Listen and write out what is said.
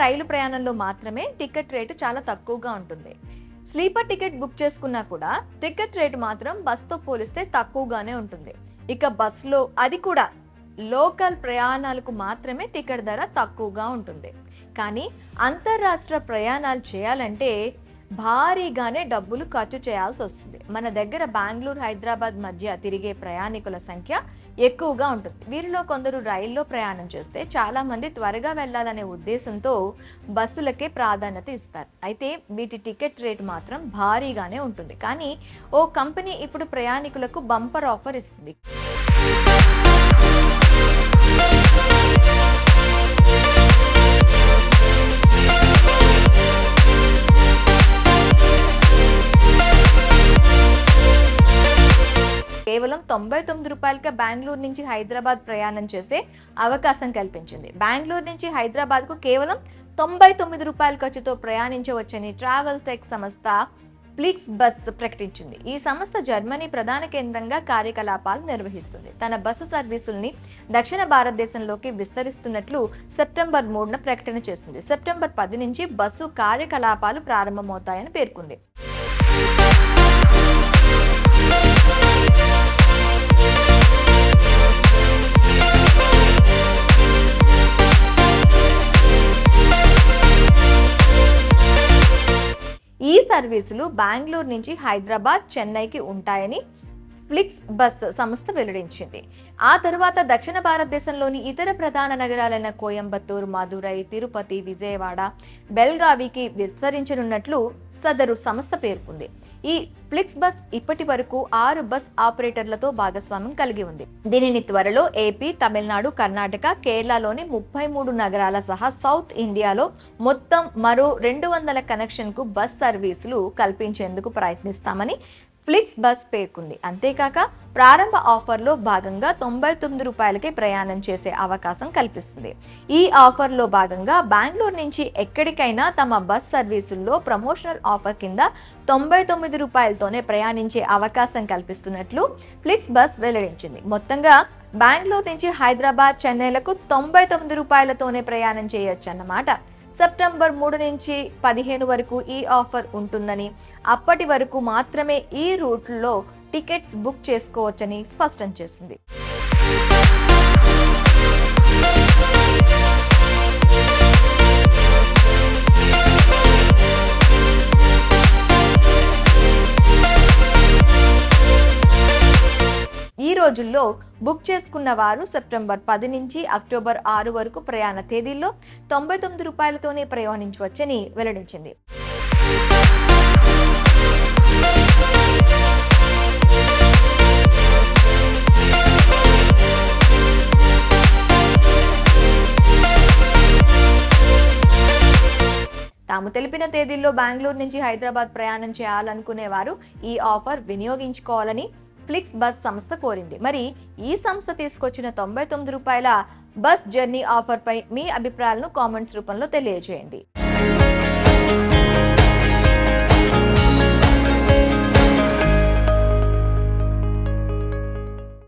రైలు ప్రయాణంలో మాత్రమే ticket rate చాలా తక్కువగా ఉంటుంది. స్లీపర్ టికెట్ బుక్ చేసుకున్నా కూడా టికెట్ రేటు మాత్రం బస్తో పోలిస్తే తక్కువగానే ఉంటుంది. ఇక బస్సులో అది కూడా లోకల్ ప్రయాణాలకు మాత్రమే టికెట్ ధర తక్కువగా ఉంటుంది. కానీ అంతర్రాష్ట్ర ప్రయాణాలు చేయాలంటే భారీగానే డబ్బులు ఖర్చు చేయాల్సి వస్తుంది. మన దగ్గర బెంగళూరు హైదరాబాద్ మధ్య తిరిగే ప్రయాణికుల సంఖ్య ఎక్కువగా ఉంటుంది. వీరిలో కొందరు రైల్లో ప్రయాణం చేస్తే చాలా మంది త్వరగా వెళ్ళాలనే ఉద్దేశంతో బస్సులకే ప్రాధాన్యత ఇస్తారు. అయితే వీటి టికెట్ రేట్ మాత్రం భారీగానే ఉంటుంది. కానీ ఓ కంపెనీ ఇప్పుడు ప్రయాణికులకు బంపర్ ఆఫర్ ఇస్తుంది. కేవలం 99 రూపాయలకే బెంగళూరు నుంచి హైదరాబాద్ ప్రయాణం చేసే అవకాశం కల్పించింది. బెంగళూరు నుంచి హైదరాబాద్కు కేవలం 99 రూపాయల ఖర్చుతో ప్రయాణించవచ్చని ట్రావెల్ టెక్ సంస్థ ఫ్లిక్స్ బస్ ప్రకటించింది. ఈ సంస్థ జర్మనీ ప్రధాన కేంద్రంగా కార్యకలాపాలు నిర్వహిస్తుంది. తన బస్సు సర్వీసుల్ని దక్షిణ భారతదేశంలోకి విస్తరిస్తున్నట్లు సెప్టెంబర్ 3న ప్రకటన చేసింది. సెప్టెంబర్ 10 నుంచి బస్సు కార్యకలాపాలు ప్రారంభమవుతాయని పేర్కొంది. ఈ సర్వీసులు బెంగళూరు నుంచి హైదరాబాద్, చెన్నైకి ఉంటాయని ఫ్లిక్స్ బస్ సంస్థ వెల్లడించింది. ఆ తరువాత దక్షిణ భారతదేశంలోని ఇతర ప్రధాన నగరాలైన కోయంబత్తూరు, మదురై, తిరుపతి, విజయవాడ, బెల్గావికి విస్తరించనున్నట్లు సదరు సంస్థ పేర్కొంది. ఈ ఫ్లిక్స్ బస్ ఇప్పటి వరకు 6 బస్ ఆపరేటర్లతో భాగస్వామ్యం కలిగి ఉంది. దీనిని త్వరలో ఏపీ, తమిళనాడు, కర్ణాటక, కేరళలోని 33 నగరాల సహా సౌత్ ఇండియాలో మొత్తం మరో 200 కనెక్షన్కు బస్ సర్వీసులు కల్పించేందుకు ప్రయత్నిస్తామని ఫ్లిక్స్ బస్ పేర్కొంది. అంతేకాక ప్రారంభ ఆఫర్లో భాగంగా 99 రూపాయలకే ప్రయాణం చేసే అవకాశం కల్పిస్తుంది. ఈ ఆఫర్లో భాగంగా బెంగళూరు నుంచి ఎక్కడికైనా తమ బస్ సర్వీసుల్లో ప్రమోషనల్ ఆఫర్ కింద 99 రూపాయలతోనే ప్రయాణించే అవకాశం కల్పిస్తున్నట్లు ఫ్లిక్స్ బస్ వెల్లడించింది. మొత్తంగా బెంగళూరు నుంచి హైదరాబాద్, చెన్నైలకు 99 రూపాయలతోనే ప్రయాణం చేయొచ్చన్నమాట. సెప్టెంబర్ 3 నుంచి 15 వరకు ఈ ఆఫర్ ఉంటుందని, అప్పటి వరకు మాత్రమే ఈ రూట్లో టికెట్స్ బుక్ చేసుకోవచ్చని స్పష్టం చేసింది. ఈ రోజుల్లో బుక్ చేసుకున్న వారు సెప్టెంబర్ 10 నుంచి అక్టోబర్ 6 వరకు ప్రయాణ తేదీల్లో 99 రూపాయలతోనే ప్రయాణించవచ్చని వెల్లడించింది. తాము తెలిపిన తేదీల్లో బెంగళూరు నుంచి హైదరాబాద్ ప్రయాణం చేయాలనుకునే వారు ఈ ఆఫర్ వినియోగించుకోవాలని ఫ్లిక్స్ బస్ సంస్థ కోరింది. మరి ఈ సంస్థ తీసుకొచ్చిన 99 రూపాయల బస్ జర్నీ ఆఫర్ పై మీ అభిప్రాయాలను కామెంట్స్ రూపంలో తెలియజేయండి.